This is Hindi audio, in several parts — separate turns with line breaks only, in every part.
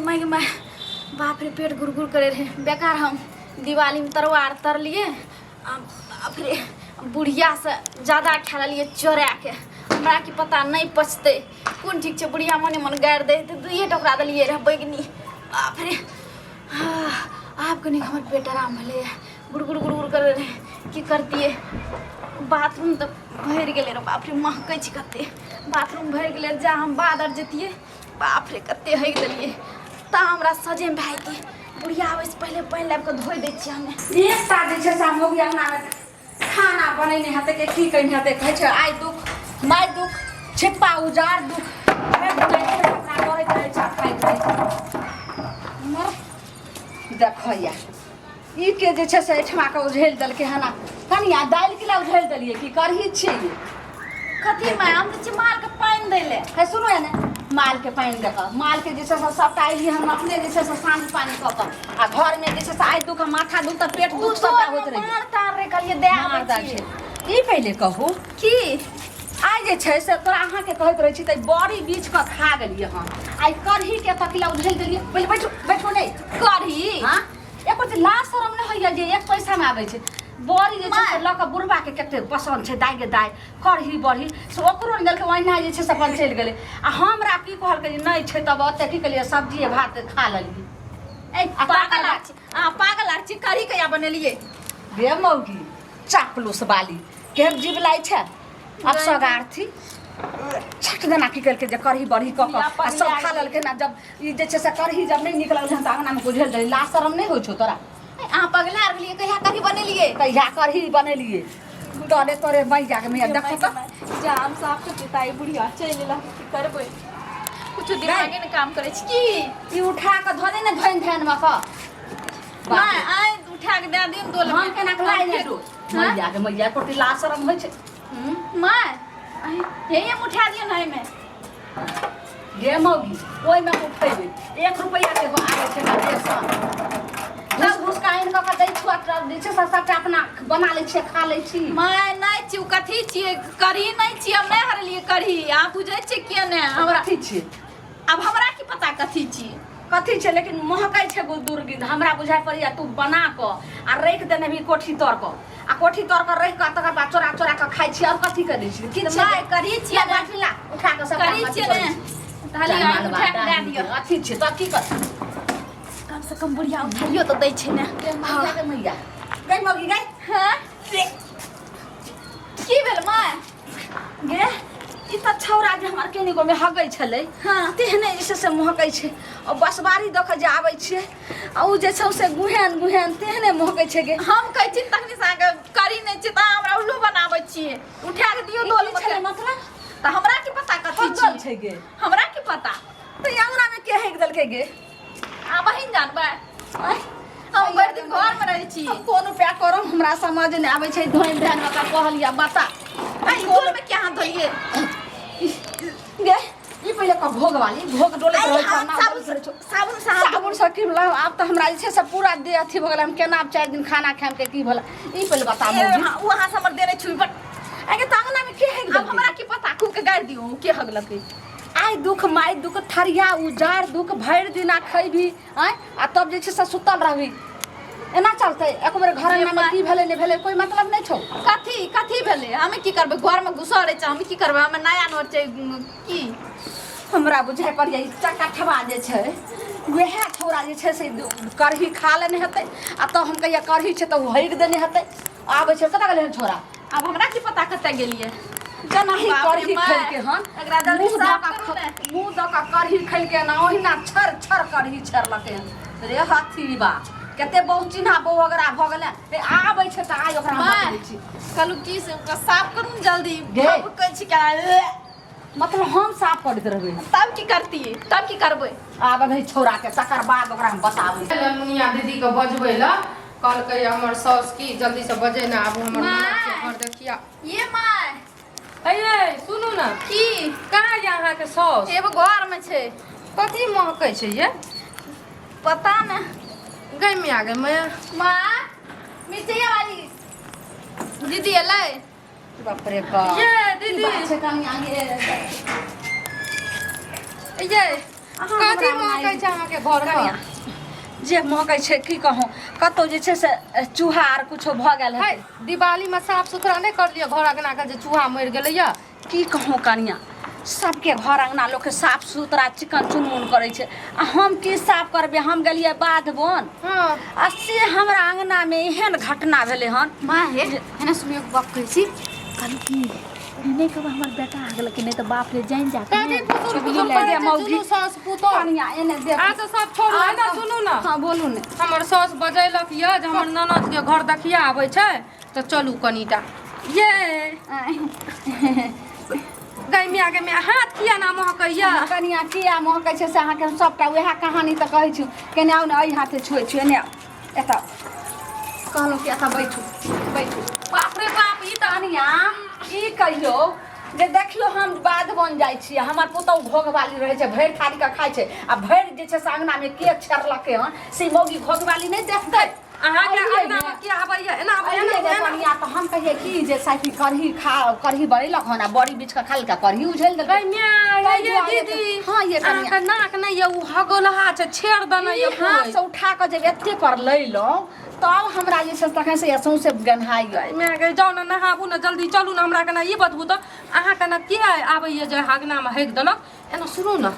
मैं बाप रे पेट गुड़गुड़ करे रहे बेकार। हम दिवाली में तरवार तर लिए बाप रे बुढ़िया से ज़्यादा खा लिए चोरा के हमरा की पता नहीं पचते कौन ठीक है। बुढ़िया मने मन गाड़ दे तो दुइये टोकरा दिलिए रह बैगनी बाप रे। आपको नहीं हमर पेट आराम भले गुड़गुड़ गुड़गुड़ कर रहे की करतिए। बाथरूम तो भर गए रे बाप रे महकै छी कते। बाथरूम भर गए जा हम बादर जतिए बाप रे कते हक दिलिए ता हमरा सजे में भाई बुढ़िया आवे से पहले पानी लाब के धोई दै छी हमें।
एक साथ जे हम हो गया ना खाना बनेने हते के की कहि हते कहै छै आइ दुख माय दुख छिपा उजार दुख अरे बनाई के अपना करे करे छा खाइ मर देखैया ई के जे छै से एठमा के उझेल दल के हना कनिया दाल किला उझेल दलिए की करही छी
कथी में हम तो मार के पानी दैले
है। सुनो है ना माल के पानी देख माल के जैसे सबटा आइली हम अपने जैसे सांझ पानी कऽ कऽ आ घर में जैसे आइ दुख माथा दुख त पेट दुख सबटा होत रही
मार तार रे कलिए दे
मार दाल छै। ई पहले कहू
की
आइ जे छै से तोरा अहाँ के कहैत रहै छी त बड़ी बीच क खा गेलिए हम आइ करही के तकला उझेल देलिए पहले बैठो बैठो नै
करही
हां एको त लाज शरम नै होइया जे एक पैसा में आबै छै बड़ी जे छै से लक बुढ़बा के कते पसंद छै दाइ गे दाइ करही बड़ी से ओकरो देल के ओहिना जे छै से अपन चलि गेलै आ हमरा की कहल के नै छै तब ओते की कलिए सब्जी भात खा लेलिए।
ए पागल आछि पागल आछि करही कया बनेलिए
गे मौगी चापलूस वाली केहन जीव लाई छै अब सगार थी छट देना की करके जे करही बड़ी क आ सब खा लेल के ना जब ई जे छै से करही जब नहीं निकलल हम त अंगना में बुझेल दे ला शरम नहीं होय छौ तोरा।
आ पगला गेलिए कहिया करही बनेलिए
कहिया करही बनेलिए तोरे तोरे मैया के मैया देखो त
जाम साफ के पिताई बुढ़िया चल ला की करबै कुछ दिमागे ने काम करे छी की
ई उठा के धो दे ने धन धन में क
मैं आइ उठा के दे दिन दोल
हम केना खलाई ने मैया के मैया कोटी ला शरम होय छै।
मैं हे ये उठा दियो नहीं में
गे मौगी ओइ में उठेबे 1 रुपया के आबै छै ना पैसा दस घूस का इन का दै छुआ दै छै सबटा अपना बना लै छै खा लै छी।
मैं नहीं छी कथी छी करही नहीं छी हम नहीं हरलिए करही आप बुझै छी के ने हमरा
कथी छी
अब हमरा की पता कथी छी
कथी छै लेकिन महकै छै दुर्गंध हमरा बुझाय पड़िया तू बना क आ रख देने भी कोठी तर क आ कोठी तर क रख क तकर बाद चोरा चोरा क खाइ छी और कथी कर दै छी की छै
करही छी
बाटिला उठा के सब
करही छी ने ताली आई उठा के दे दियो
अथी छै त की कर
कम से कम बुढ़िया उठाइयो तो दै छै ने
मैया के मैया गई मौगी गई
हां की भेल माय
गे ई त छौरा जे हमर केनी गो में हगै छलै
हां
तेहने जैसे से महकै छै और बसबारी द के जे आबै छै आ उ जे छै से गुहेन गुहेन तेहने महकै छै गे।
हम कहै छी तखनी सागे करी नै छी त हमरा उल्लू बनाबै छी उठा के दियो दोल
छलै मतलब
त हमरा की पता कथी
फगल छै गे
हमरा की पता
त अंगना में के हेक देलकै गे
आ बहिन जानबै हम बड़ दिन घर में रहै छी
कोन उपाय करम हमरा समझ नै आबै छै धोइन ध्यान में कहलिया बता
आई दोल में क्या हाथ धोलिए
गे ई पहिले का भोग वाली भोग डोले रहै छै ना
साबुन
साबुन से की ला आब त हमरा जे छै से पूरा दे अथी भ गेल हम केना 4 दिन खाना खाम के की भला ई पहिले बता मौगी
वहां से हमर देने छुई बट
आगे तांगना में के हेक
अब हमरा की पता खूब के गाड़ दियो के हगलकै
आई दुख माई दुख थरिया उजार दुख भर दिना खैबी हैं आ तब जे छै से सुतल रहबी एना चलते एक बेर घर में की भेले नै भेले कोई मतलब नै छौ।
कथी कथी भेले हमें की करबे घर में घुसरे छ हम की करबे हम नया नोट छै की
हमरा बुझाय पड़िया ई चकठवा जे छै वएह छौरा जे छै से करही खा लेने हेतै आ त हम कहिया करही छै त हइक देने हेतै आबै छै कता गेलै छौरा
अब हमरा की पता कते गेलिए
जनाही करही खैल के हन
एकरा जल्दी साफ
मुंह द का करही खैल के ना ओहिना छर छर करही छरलकै रे हाथीबा केते बहुत चिन्हा बो अगरा भ गेलै ए आबै छै त आइ ओकरा हम बता दै छी
कलु की से ओकरा साफ करू जल्दी
गे।
अब कहै छी क्या
मतलब हम साफ करैत रहबै
तब की करती तब की करबै
आब भाई छौरा के तकर बाद ओकरा हम बताबै
मुनिया दीदी के बजबै ल कहलकै हमर साउस की जल्दी से बजे ना आब हमर ननद के घर देखिया
ये माय
अये सुनू ना
की
कहाँ या अहाँ के साउस
एगो घर में छै
कथी महकै छै ये
पता न
गई में आ गई मैं
मां मिर्चिया वाली दीदी एलै
बाप रे बाप
ये दीदी
बात छै कनी आगे
ये कथी महकै छै अहाँके घरमे
जे महकै छै की कहूँ कतौ जे छै से चूहा आर कुछो भऽ गेल
है
है
दिवालीमे साफ सुथरा नहि कर लिअ घर अङ्गनाके जे चूहा मरि गेलैया
की कहूँ कनिया सबके घर अंगना लोग के साफ सुथरा चिकन चुनमुन करे छै आ हम की साफ करबे हम गेलिए बाध बन
हाँ
आ से हमरा अंगना में एहन घटना भेले हन
माँ हे है ना सुनियो बाप कहै छी कहलू की नहीं कहब हमर बेटा आ गेल कि नहीं तो बाप रे जान जा
कथी फुसुर फुसुर करै छै दुनू सास पुतोह
कनिया एने देख
अच्छा सब छोड़ू है ना सुनू ना
हाँ बोलू ने
हमर सास बजैलक यऽ जे हमर ननदके घर देखिया आबै छै तऽ चलू कनिटा ये गै मिया के मिया हाथ किया ना महकैया
कनिया किया महकै छै से अहाँके हम सबटा वएह कहानी तऽ कहै छी केने आउ ने एहि हाथे छुए छी एने एतऽ कहलहुँ कि एतऽ बैठू बैठू बाप रे बाप ई तऽ कनिया ई कहियो जे देखियो हम बाध बन जाइ छियै हमर पुतौह घोघवाली रहै छै भरि थारी के खाइ छै आ भरि जे छै से अंगनामे के छेड़लकै हन से मौगी घोघवाली नहि देखतै
अहाँके अंगनामे के आबैया एना आबैया
कनिया तऽ हम कहिए कि जे साथी करही बनेलक हन आ बड़ी बीच के खाली का करही उझैल देलकै
गै मिया ये दीदी
हाँ ये कनिया
अहाँके नाक नहि यऽ उ हगोलहा छै छेड़ देने यऽ
हाथ से उठा के जब एते पर लैलहुँ तब हमरा जे छै तखन से सौंसे गन्हाई गई
मैं गई जाओ ना नहाबू ना जल्दी चलू ना हमरा कना ई बतबू तऽ अहाँके ना के आबैया जे हगनामे हगि देलक एना सुनू ना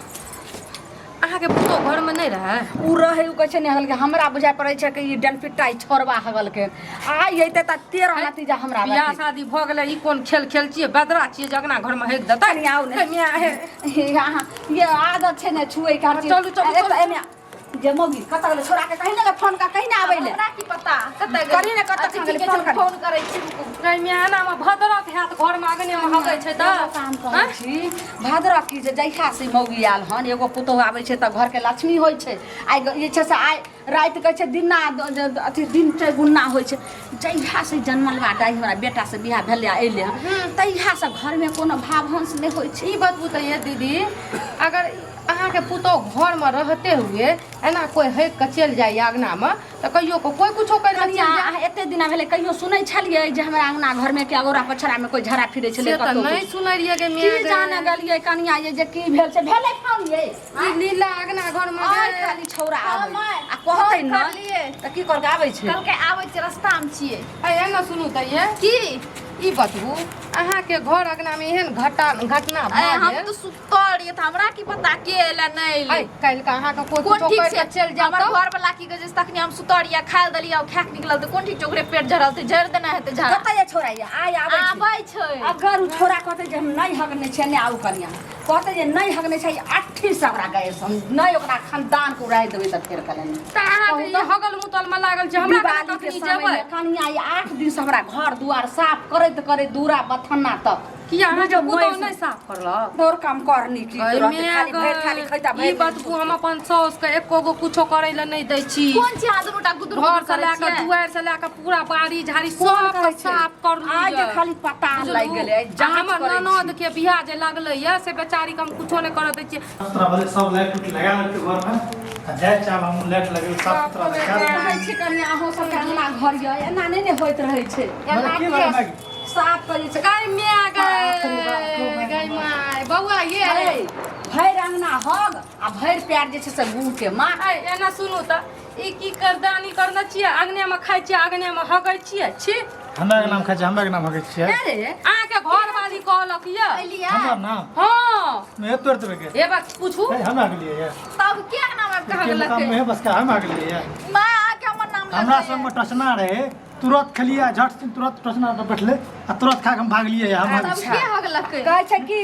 अहाँके पुतौह घरमे नहि रहै
उ रहे उ कहै छै ने हगल हमरा बुझाय पड़ै छै कि ई डनपिट्टा ई छोरबा हगल के आइ अइते त 13 नतीजा हमरा
बियाह शादी भऽ गेलै ई कोन खेल खेल छियै बदरा छियै जगना घरमे हगि देतै
कनिया आउ ने यहाँ ये आदत छै ने छुए का
चलू, चलू,
एमे जे मौगी कतऽ गेलै छोरा के कहीं ना फोन का कहीं ना आबै ले
हमरा की पता कतै
करी ने कतऽ गेलै
फोन करै छी
गै मिया एनामे भदरक हैत घरमे आंगनेमे हगै छै तऽ
काम करै छी भाद्रक की जे जहिया से मौगी आयल हन एगो पुतौह आबै छै तऽ घर के लक्ष्मी होइ छै आइ जे छै से आइ राति कहै छै दिना अथी दिन छै गुन्ना होइ छै जहिया से जन्मल बा दाइ हमरा बेटा से बियाह भेलै अइले हन तहिया से घर में कोनो भावहंस नहि होइ छै
ई बतबू तऽ ये दीदी अगर अहाँके पुतौह घरमे रहते हुए एना कोई हगि कऽ चलि जाइए अङ्गनामे तऽ कहियो कोई कुछो करि
कनिया एते दिना भेलै कहियो सुनै छलियै जे हमरा अंगना घर में के अगोरा पछड़ा कोई झड़ा फिरै छलै
से तऽ नहि सुनै रहियै गे
की
मिया
जाने गेलियै कनिया ये जे की भेल छै भेलै फोन ये
ई लीला अङ्गना घरमे
आइ खाली छौरा आबै आ कहतै न तऽ की करके आबै छै
कल के आबै छै रास्तामे छियै
एना सुनू तऽ ये
की
ई बतबू अहाँके घर अङ्गनामे एहन घटना
हम
भऽ गेल
तो सुतल रहियै तऽ हमरा की पता के एला नहि एलै
काल्हि अहाँके कोई
कोन
कुछो
ठीक
करि
छै
कऽ चलि जाउ
हमर
तऽ
घर वाला की कहै छै तखनी हम सुतल रहियै खाय देलियै आ खाय के निकलल तऽ कोन ठीक छै ओकरे पेट झरल तऽ झरि देना हेतै झरा
कतऽ ये छौरा ये आइ आबै छै
आबै छै
अगर उ छौरा कहतै जे हम नहि हगने छै ने आउ कनिया कहतै जे नहीं हगने छै अट्ठी से हमरा गए हम नहीं ओकरा खानदान को उड़ाइ देबै तऽ फेर कले नहीं
तऽ अहाँके ई हगल मुतलमे लागल छै हमरा कना कखनी जेबै
कनिया ये 8 दिन से हमरा घर दुआर साफ करैत करैत दूरा बथन्ना तक
किया अहाँके पुतौह नहि साफ करलक
दौड़ काम करनी की खाली भरि खाली खैता
ई बतबू हम अपन साउसके एको गो कुछो करै लए नहि दै छी
कोन छी अहाँ दुनूटा गुदुर
घर से लए कऽ दुआरि से लए कऽ पूरा बाड़ी झाड़ी सब साफ कर
आज
लिअ
खाली पता लागि गेलै
हमर ननद के बियाह जे लगलै या से बेचारी के हम कुछो नहीं करऽ दै छियै
सुथरा वाले सब लाइट उट लगा लेते घर में जाय चाहे हम लाइट लगे साफ सुथरा लगा
रहै छै कनिया अहो सब अंगना घर ये एना नहीं ने होइत रहै छै
मतलब की बात है
साफ करै छै
गै मिया गै माय बौआ ये
भरि अंगना हग आ भरि पैर जे छै से गुड़ के मार
एना सुनू तऽ ई की करदानी करने छियै अगने में खाइ छियै अगने में हगै छियै छी
हमरा के नाम खाइ छै हमरा के नाम हगै छियै
अरे अहाँके घरवाली कहलक ये
एलिया
हमरा नाम
हाँ
मैं तोड़ देबे के
ए बात पूछू
हम आ गेलिए ये
तब के नाम आप कहा
के काम में बस का हम आ गेलिए ये
मां आके हमर नाम
हमरा संग में टसना रहे तुरंत खलिया झट से तुरंत टसना पर बैठले आ तुरंत खा के हम भाग लिए हम
तब के हगलकै
कहै छै कि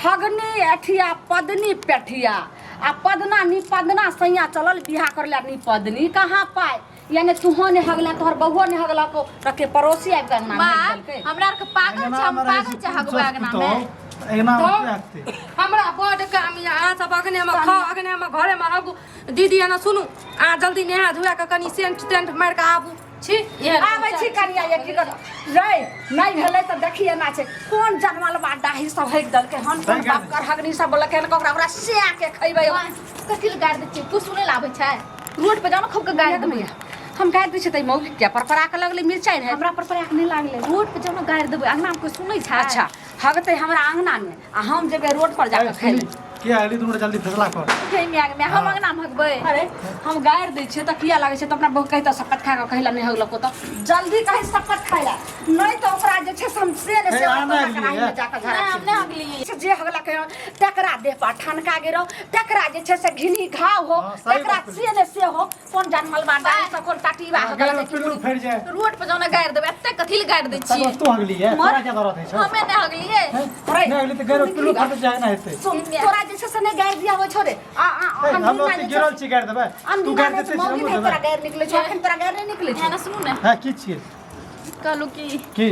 हगनी अठिया पदनी पेठिया आ पदना निपदना सैया चलल बियाह करला निपदनी कहाँ पाए यानी तुहो ने हगला तोहर बहुओ ने हगला को रखे पड़ोसी आबि के अंगना में
मां
देलकै
हमरा आर के पागल छै हम पागल छै हगबा के नाम में
एना आते
हमरा बड काम या अहाँ सब अगने में खाओ अगने में घरे में हगू दीदी एना सुनू अहाँ जल्दी नहा धुआ के कनी सेंट टेंट मार के आबू छी
आबै छी कनिया ये की कर रे नहीं भेलै त देखिए ना छै कोन जनमल बा डाही सब हक दलके हन कोन बाप कर हगनी सब बोलके ओकरा सेआ के खइबै
कथि ल गाड़ दै छी तू सुनै ल आबै छै रोड पे जाओ ना खूब के गाड़ देबै
हम गाड़ दै छी त मौगी के परपरा के लगले मिरचाई है
हमरा पर आँख नहीं लागले रोड पे जाओ ना गाड़ देबै अंगना में कोई सुनै छै
अच्छा हगते हमरा अंगना में आ हम जेबे रोड पर जाके खेले
के आइली तू जल्दी फैसला कर
हे मियाग में हम अंगना में हगबै
अरे हम गायर दै छियै त किया लागै छै त अपना बहु कहि त शपथ खा के कहिला नहीं होगलो त जल्दी कहि शपथ खाइला नहीं तो ओकरा जे छै समसे ने से कढ़ाई में जाके झरा
हम नहीं हगलिए
से जे हगला के तकरा देह पर ठनका गिरो तकरा जे छै से घिनी घाव हो
सही
तकरा
बात
से ने से हो कोन जानमल बा डाल से कोन टाटीबा
गैर
हगला
में पिल्लू फेर जाए
रोड पर जाना गाड़ देबै एते कथि ले गाड़ दै
तब
छियै
तू हगली है तोरा क्या जरूरत है छ
हमें नहीं हगलिए
नहीं हगली तो गैर में पिल्लू फट जाए ना हेते
सुन तोरा जे छै से ने गायर दिया हो छोरे
हम लोग के गिरल छी गाड़ देबे तू गाड़ देते छी हम
तोरा गायर निकले छै अखन तोरा गायर नहीं निकले
है ना सुनू ना
हां की छिए
कहलू
की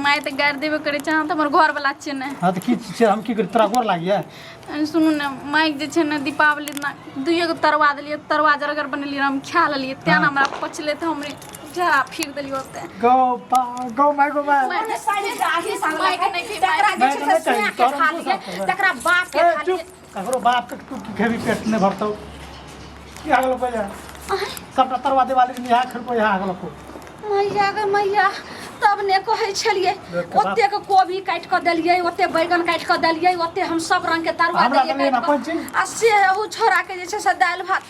मैं तो गाड़ देबे करे चाहत हमर घर वाला छै ने
हां तो की छिए हम की कर तोरा गोर लागिए
सुनू ना माइक जे छै ने दीपावली ना दुइयो गो तरवा देलिए तरवा जरगर बनेलिए हम खा लेलिए तें ना हमरा पचले त हमरे जरा फिर देलिए ओते
गो माय
मैंने साइड आही संग
माइक नहीं की
तकरा जे छै से सिया के खा लिए तकरा बाप के खा लिए
ककरो बाप के तू की खेबी पेट ने भरतौ की आगलो पजा सबटा तरवा दिवाली में यहाँ खरको यहाँ आगलो को
मैया गे मैया तब ने कहै छलिए ओते के कोबी काट के देलिए ओते बैगन काट के देलिए ओते हम सब रंग के तरुआ
हमरा
देलिए
देलियै ना कोन चीज?
आ से उ छोरा के जे छै से दाल भात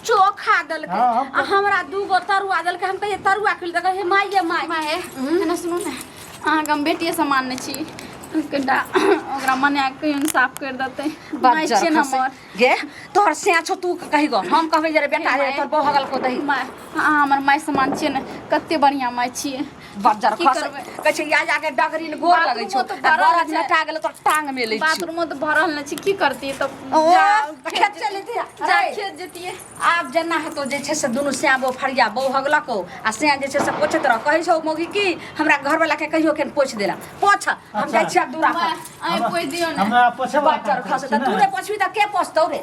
चोखा देलकै
हाँ,
आ हमरा दूगो तरुआ देलकै हम कहिए तरुआ खिल देलकै हे माये माय
माय है ना सुनू ना अहाँके हम बेटिए समान नहीं छी कनिटा ओकरा मने के इंसाफ कर देते नहीं छै ना हमर
गे तोहर से छो तू कहि गो हम कहबै जे रे बेटा रे तोर बहु को दही
माय अहाँ हमर माय समान छियै ने कते बढ़िया माय छियै
बज्जर
की
खस
करबै?
कहै छै या जाके डगरी न गोर लगै छौ
बाथरूमो तऽ भरल
गरज
छै।
नटा गेल तो टांग में लै छी
बाथरूम तो भरल नहीं छी की करती तो
ओ
जा
खेत चले दिया
जा खेत जेतिए
आब जेना हेतो जे छै से दुनू श्याबो फरिया बहु हगलको आ श्या जे छै से पोछत रह कहै छौ मौगी की हमरा घर वाला के कहियो केन पोछ देला पोछ हम
अच्छा।
जाइ छी दूरा
माय
पर
आई पोइ दियो ना
हमरा पोछे वाला
बच्चा
काम
खस
करै छी
त
ने।
तू रे पोछबी त के पोछतौ रे